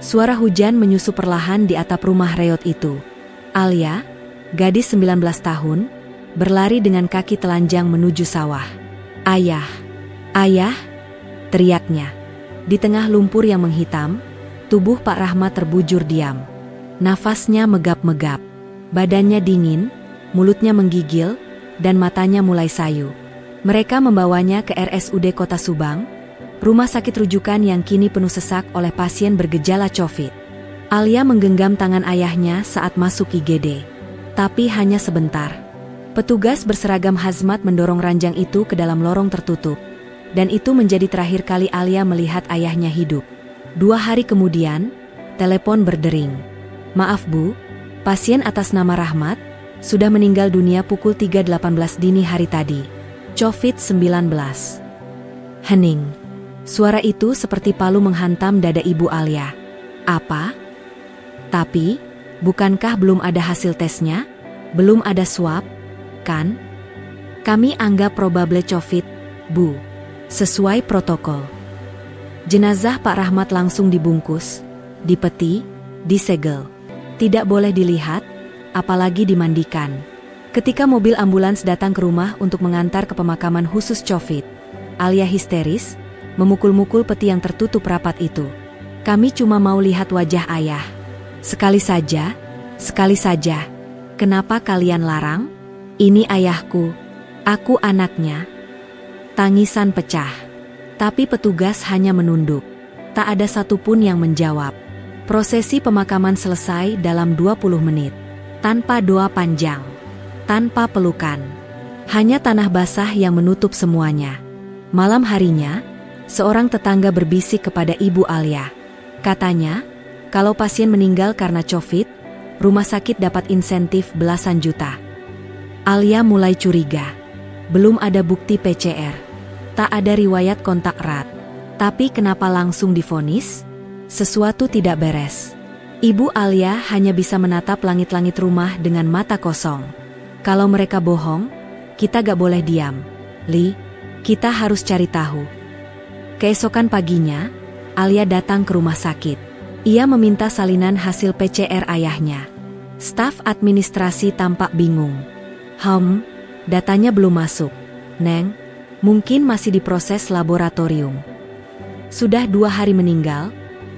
Suara hujan menyusup perlahan di atap rumah reot itu. Alia, gadis 19 tahun, berlari dengan kaki telanjang menuju sawah. "Ayah! Ayah!" teriaknya. Di tengah lumpur yang menghitam, tubuh Pak Rahmat terbujur diam. Nafasnya megap-megap. Badannya dingin, mulutnya menggigil, dan matanya mulai sayu. Mereka membawanya ke RSUD Kota Subang, rumah sakit rujukan yang kini penuh sesak oleh pasien bergejala COVID. Alia menggenggam tangan ayahnya saat masuk IGD. Tapi hanya sebentar. Petugas berseragam hazmat mendorong ranjang itu ke dalam lorong tertutup. Dan itu menjadi terakhir kali Alia melihat ayahnya hidup. 2 hari kemudian, telepon berdering. "Maaf Bu, pasien atas nama Rahmat sudah meninggal dunia pukul 3.18 dini hari tadi. COVID-19. Hening. Suara itu seperti palu menghantam dada Ibu Alia. "Apa? Tapi, bukankah belum ada hasil tesnya? Belum ada swab, kan? Kami anggap probable COVID, Bu. Sesuai protokol." Jenazah Pak Rahmat langsung dibungkus, dipeti, disegel. Tidak boleh dilihat, apalagi dimandikan. Ketika mobil ambulans datang ke rumah untuk mengantar ke pemakaman khusus COVID, Alia histeris, memukul-mukul peti yang tertutup rapat itu. "Kami cuma mau lihat wajah ayah. Sekali saja, sekali saja. Kenapa kalian larang? Ini ayahku. Aku anaknya." Tangisan pecah. Tapi petugas hanya menunduk. Tak ada satupun yang menjawab. Prosesi pemakaman selesai dalam 20 menit. Tanpa doa panjang. Tanpa pelukan. Hanya tanah basah yang menutup semuanya. Malam harinya, seorang tetangga berbisik kepada Ibu Alia. Katanya, kalau pasien meninggal karena COVID, rumah sakit dapat insentif belasan juta. Alia mulai curiga. Belum ada bukti PCR. Tak ada riwayat kontak erat. Tapi kenapa langsung divonis? Sesuatu tidak beres. Ibu Alia hanya bisa menatap langit-langit rumah dengan mata kosong. Kalau mereka bohong, kita gak boleh diam. Li, kita harus cari tahu. Keesokan paginya, Alia datang ke rumah sakit. Ia meminta salinan hasil PCR ayahnya. Staf administrasi tampak bingung. Datanya belum masuk. Neng, mungkin masih diproses laboratorium. Sudah 2 hari meninggal,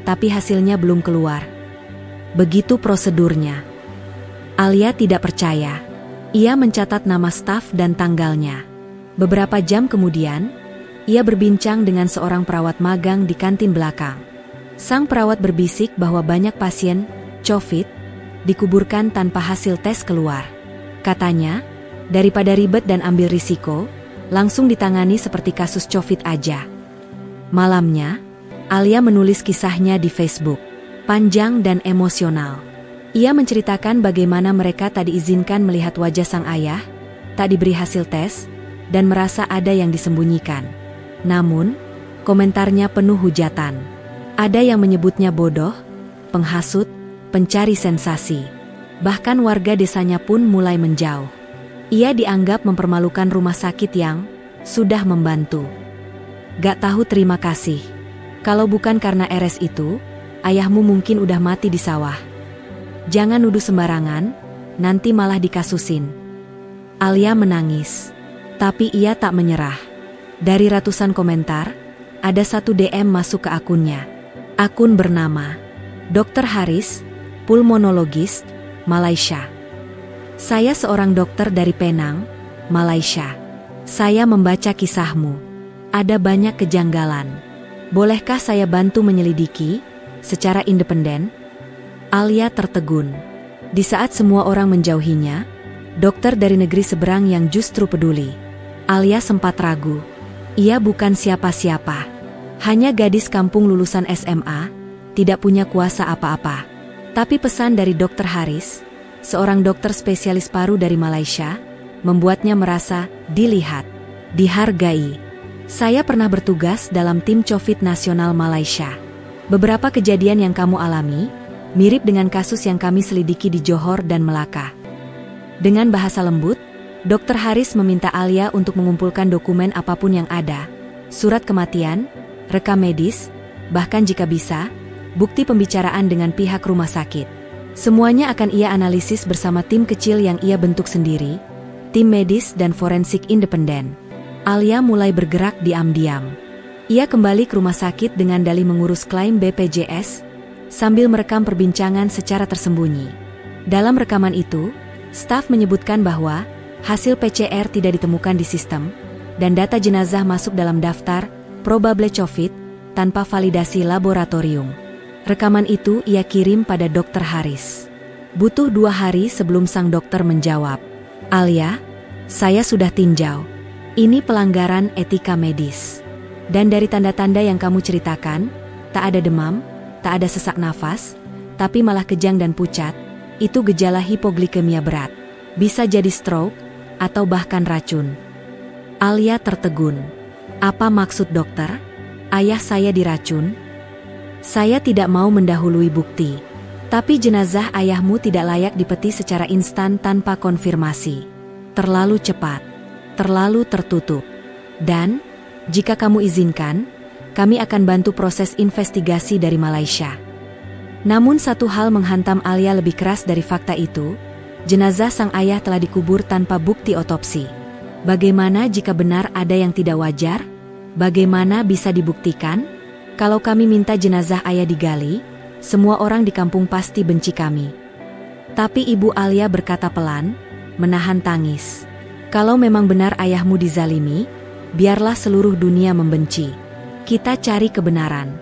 tapi hasilnya belum keluar. Begitu prosedurnya. Alia tidak percaya. Ia mencatat nama staf dan tanggalnya. Beberapa jam kemudian, ia berbincang dengan seorang perawat magang di kantin belakang. Sang perawat berbisik bahwa banyak pasien COVID dikuburkan tanpa hasil tes keluar. Katanya, daripada ribet dan ambil risiko, langsung ditangani seperti kasus COVID aja. Malamnya, Alia menulis kisahnya di Facebook. Panjang dan emosional. Ia menceritakan bagaimana mereka tak diizinkan melihat wajah sang ayah, tak diberi hasil tes, dan merasa ada yang disembunyikan. Namun, komentarnya penuh hujatan. Ada yang menyebutnya bodoh, penghasut, pencari sensasi. Bahkan warga desanya pun mulai menjauh. Ia dianggap mempermalukan rumah sakit yang sudah membantu. Gak tahu terima kasih. Kalau bukan karena RS itu, ayahmu mungkin udah mati di sawah. Jangan nuduh sembarangan, nanti malah dikasusin. Alia menangis. Tapi ia tak menyerah. Dari ratusan komentar, ada satu DM masuk ke akunnya. Akun bernama Dr. Haris, pulmonologis, Malaysia. Saya seorang dokter dari Penang, Malaysia. Saya membaca kisahmu. Ada banyak kejanggalan. Bolehkah saya bantu menyelidiki secara independen? Alia tertegun. Di saat semua orang menjauhinya, dokter dari negeri seberang yang justru peduli. Alia sempat ragu. Ia bukan siapa-siapa. Hanya gadis kampung lulusan SMA, tidak punya kuasa apa-apa. Tapi pesan dari Dr. Haris, seorang dokter spesialis paru dari Malaysia, membuatnya merasa dilihat, dihargai. Saya pernah bertugas dalam tim COVID nasional Malaysia. Beberapa kejadian yang kamu alami, mirip dengan kasus yang kami selidiki di Johor dan Melaka. Dengan bahasa lembut, Dr. Haris meminta Alia untuk mengumpulkan dokumen apapun yang ada, surat kematian, rekam medis, bahkan jika bisa, bukti pembicaraan dengan pihak rumah sakit. Semuanya akan ia analisis bersama tim kecil yang ia bentuk sendiri, tim medis dan forensik independen. Alia mulai bergerak diam-diam. Ia kembali ke rumah sakit dengan dalih mengurus klaim BPJS, sambil merekam perbincangan secara tersembunyi. Dalam rekaman itu, staf menyebutkan bahwa hasil PCR tidak ditemukan di sistem, dan data jenazah masuk dalam daftar probable COVID tanpa validasi laboratorium. Rekaman itu ia kirim pada Dr. Haris. Butuh 2 hari sebelum sang dokter menjawab, "Alia, saya sudah tinjau. Ini pelanggaran etika medis. Dan dari tanda-tanda yang kamu ceritakan, tak ada demam, tak ada sesak nafas, tapi malah kejang dan pucat. Itu gejala hipoglikemia berat. Bisa jadi stroke, atau bahkan racun." Alia tertegun. "Apa maksud dokter? Ayah saya diracun?" "Saya tidak mau mendahului bukti. Tapi jenazah ayahmu tidak layak dipeti secara instan tanpa konfirmasi. Terlalu cepat, terlalu tertutup. Dan, jika kamu izinkan, kami akan bantu proses investigasi dari Malaysia." Namun satu hal menghantam Alia lebih keras dari fakta itu, jenazah sang ayah telah dikubur tanpa bukti otopsi. Bagaimana jika benar ada yang tidak wajar? Bagaimana bisa dibuktikan? "Kalau kami minta jenazah ayah digali, semua orang di kampung pasti benci kami." Tapi Ibu Alia berkata pelan, menahan tangis. "Kalau memang benar ayahmu dizalimi, biarlah seluruh dunia membenci. Kita cari kebenaran."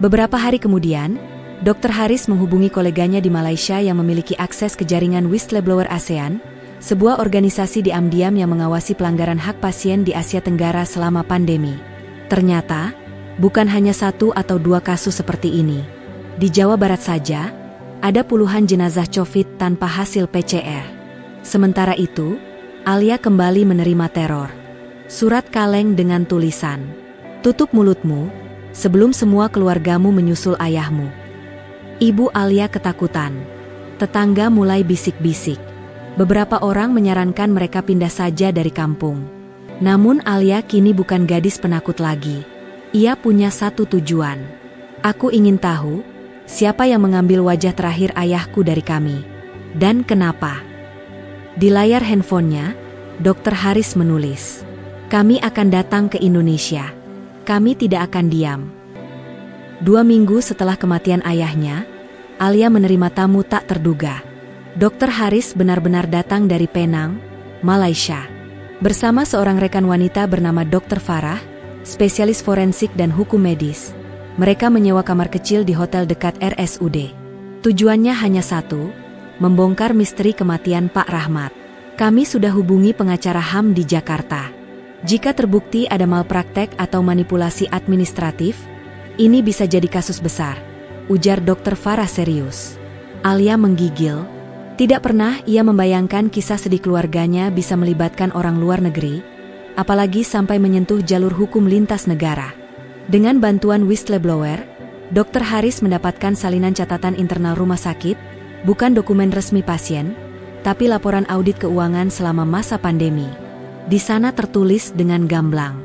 Beberapa hari kemudian, Dr. Haris menghubungi koleganya di Malaysia yang memiliki akses ke jaringan Whistleblower ASEAN, sebuah organisasi diam-diam yang mengawasi pelanggaran hak pasien di Asia Tenggara selama pandemi. Ternyata, bukan hanya 1 atau 2 kasus seperti ini. Di Jawa Barat saja, ada puluhan jenazah COVID tanpa hasil PCR. Sementara itu, Alia kembali menerima teror. Surat kaleng dengan tulisan, "Tutup mulutmu, sebelum semua keluargamu menyusul ayahmu." Ibu Alia ketakutan. Tetangga mulai bisik-bisik. Beberapa orang menyarankan mereka pindah saja dari kampung. Namun Alia kini bukan gadis penakut lagi. Ia punya satu tujuan. "Aku ingin tahu, siapa yang mengambil wajah terakhir ayahku dari kami. Dan kenapa?" Di layar handphonenya, Dr. Haris menulis, "Kami akan datang ke Indonesia. Kami tidak akan diam." 2 minggu setelah kematian ayahnya, Alia menerima tamu tak terduga. Dr. Haris benar-benar datang dari Penang, Malaysia. Bersama seorang rekan wanita bernama Dr. Farah, spesialis forensik dan hukum medis. Mereka menyewa kamar kecil di hotel dekat RSUD. Tujuannya hanya satu, membongkar misteri kematian Pak Rahmat. "Kami sudah hubungi pengacara HAM di Jakarta. Jika terbukti ada malpraktek atau manipulasi administratif, ini bisa jadi kasus besar," ujar Dr. Farah serius. Alia menggigil. Tidak pernah ia membayangkan kisah sedih keluarganya bisa melibatkan orang luar negeri, apalagi sampai menyentuh jalur hukum lintas negara. Dengan bantuan whistleblower, Dr. Haris mendapatkan salinan catatan internal rumah sakit, bukan dokumen resmi pasien, tapi laporan audit keuangan selama masa pandemi. Di sana tertulis dengan gamblang,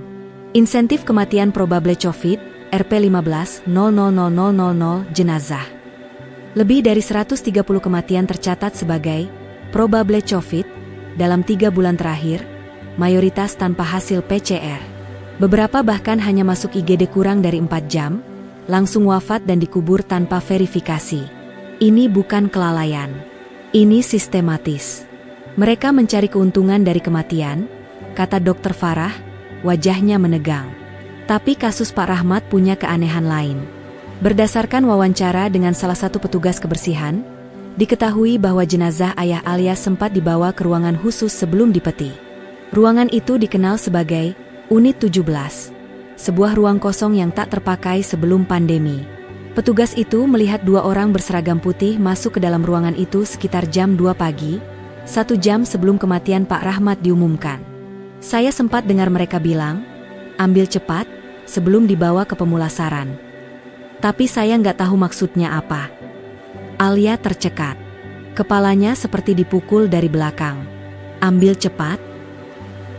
"Insentif kematian probable COVID, Rp15.000000 jenazah." Lebih dari 130 kematian tercatat sebagai probable COVID dalam 3 bulan terakhir, mayoritas tanpa hasil PCR. Beberapa bahkan hanya masuk IGD kurang dari 4 jam, langsung wafat dan dikubur tanpa verifikasi. Ini bukan kelalaian. Ini sistematis. Mereka mencari keuntungan dari kematian, kata Dr. Farah, wajahnya menegang. Tapi kasus Pak Rahmat punya keanehan lain. Berdasarkan wawancara dengan salah satu petugas kebersihan, diketahui bahwa jenazah ayah Alia sempat dibawa ke ruangan khusus sebelum dipeti. Ruangan itu dikenal sebagai Unit 17, sebuah ruang kosong yang tak terpakai sebelum pandemi. Petugas itu melihat 2 orang berseragam putih masuk ke dalam ruangan itu sekitar jam 2 pagi, 1 jam sebelum kematian Pak Rahmat diumumkan. Saya sempat dengar mereka bilang, "Ambil cepat, sebelum dibawa ke pemulasaran." Tapi saya nggak tahu maksudnya apa. Alia tercekat. Kepalanya seperti dipukul dari belakang. Ambil cepat?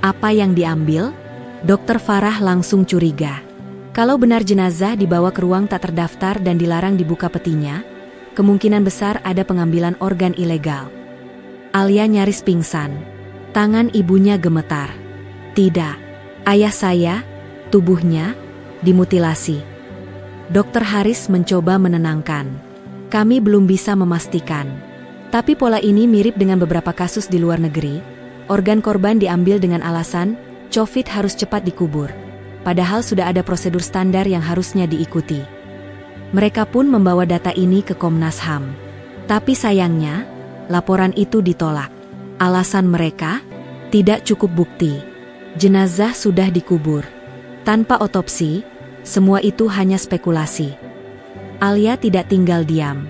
Apa yang diambil? Dr. Farah langsung curiga. Kalau benar jenazah dibawa ke ruang tak terdaftar dan dilarang dibuka petinya, kemungkinan besar ada pengambilan organ ilegal. Alia nyaris pingsan. Tangan ibunya gemetar. Tidak, ayah saya, tubuhnya, dimutilasi. Dokter Haris mencoba menenangkan. Kami belum bisa memastikan. Tapi pola ini mirip dengan beberapa kasus di luar negeri. Organ korban diambil dengan alasan, Covit harus cepat dikubur. Padahal sudah ada prosedur standar yang harusnya diikuti. Mereka pun membawa data ini ke Komnas HAM. Tapi sayangnya, laporan itu ditolak. Alasan mereka, tidak cukup bukti. Jenazah sudah dikubur. Tanpa otopsi, semua itu hanya spekulasi. Alia tidak tinggal diam.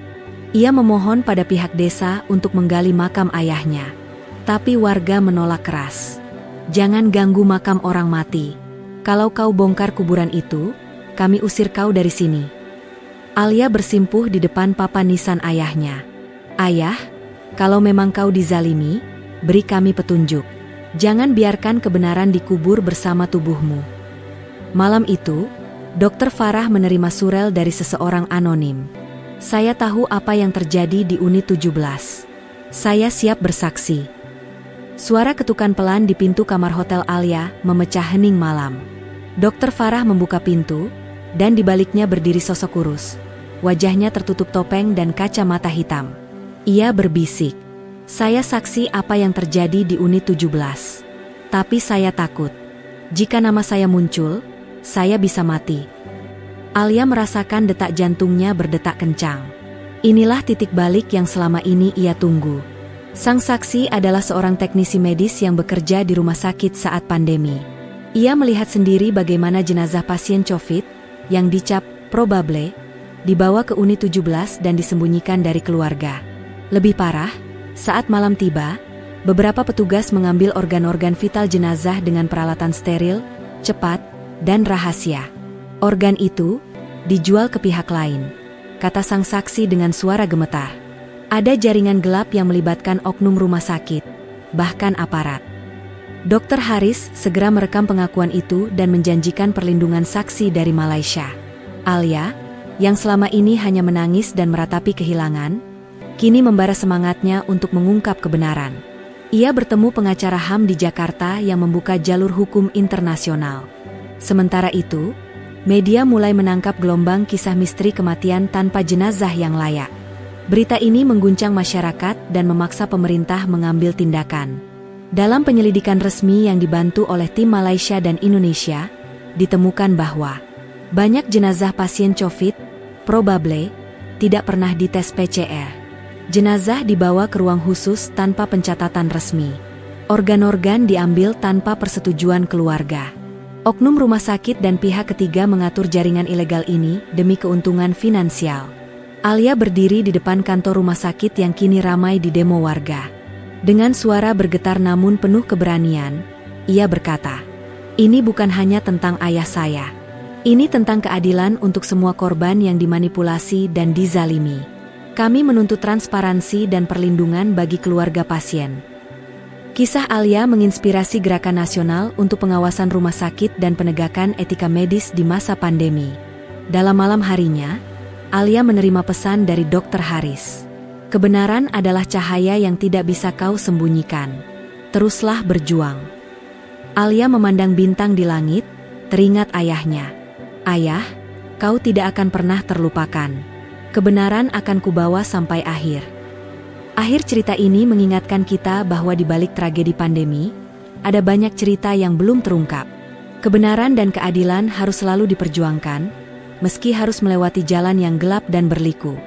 Ia memohon pada pihak desa untuk menggali makam ayahnya. Tapi warga menolak keras. Jangan ganggu makam orang mati. Kalau kau bongkar kuburan itu, kami usir kau dari sini. Alia bersimpuh di depan papan nisan ayahnya. Ayah, kalau memang kau dizalimi, beri kami petunjuk. Jangan biarkan kebenaran dikubur bersama tubuhmu. Malam itu, Dr. Farah menerima surel dari seseorang anonim. Saya tahu apa yang terjadi di unit 17. Saya siap bersaksi. Suara ketukan pelan di pintu kamar hotel Alia memecah hening malam. Dr. Farah membuka pintu, dan di baliknya berdiri sosok kurus. Wajahnya tertutup topeng dan kacamata hitam. Ia berbisik, saya saksi apa yang terjadi di unit 17. Tapi saya takut. Jika nama saya muncul, saya bisa mati. Alia merasakan detak jantungnya berdetak kencang. Inilah titik balik yang selama ini ia tunggu. Sang saksi adalah seorang teknisi medis yang bekerja di rumah sakit saat pandemi. Ia melihat sendiri bagaimana jenazah pasien Covit, yang dicap probable, dibawa ke unit 17 dan disembunyikan dari keluarga. Lebih parah, saat malam tiba, beberapa petugas mengambil organ-organ vital jenazah dengan peralatan steril, cepat, dan rahasia. Organ itu dijual ke pihak lain, kata sang saksi dengan suara gemetar. Ada jaringan gelap yang melibatkan oknum rumah sakit, bahkan aparat. Dr. Haris segera merekam pengakuan itu dan menjanjikan perlindungan saksi dari Malaysia. Alia, yang selama ini hanya menangis dan meratapi kehilangan, kini membara semangatnya untuk mengungkap kebenaran. Ia bertemu pengacara HAM di Jakarta yang membuka jalur hukum internasional. Sementara itu, media mulai menangkap gelombang kisah misteri kematian tanpa jenazah yang layak. Berita ini mengguncang masyarakat dan memaksa pemerintah mengambil tindakan. Dalam penyelidikan resmi yang dibantu oleh tim Malaysia dan Indonesia, ditemukan bahwa banyak jenazah pasien Covit, probable, tidak pernah dites PCR. Jenazah dibawa ke ruang khusus tanpa pencatatan resmi. Organ-organ diambil tanpa persetujuan keluarga. Oknum rumah sakit dan pihak ketiga mengatur jaringan ilegal ini demi keuntungan finansial. Alia berdiri di depan kantor rumah sakit yang kini ramai di demo warga. Dengan suara bergetar namun penuh keberanian, ia berkata, "Ini bukan hanya tentang ayah saya. Ini tentang keadilan untuk semua korban yang dimanipulasi dan dizalimi. Kami menuntut transparansi dan perlindungan bagi keluarga pasien." Kisah Alia menginspirasi gerakan nasional untuk pengawasan rumah sakit dan penegakan etika medis di masa pandemi. Dalam malam harinya, Alia menerima pesan dari Dr. Haris. Kebenaran adalah cahaya yang tidak bisa kau sembunyikan. Teruslah berjuang. Alia memandang bintang di langit, teringat ayahnya. Ayah, kau tidak akan pernah terlupakan. Kebenaran akan kubawa sampai akhir. Akhir cerita ini mengingatkan kita bahwa di balik tragedi pandemi, ada banyak cerita yang belum terungkap. Kebenaran dan keadilan harus selalu diperjuangkan, meski harus melewati jalan yang gelap dan berliku.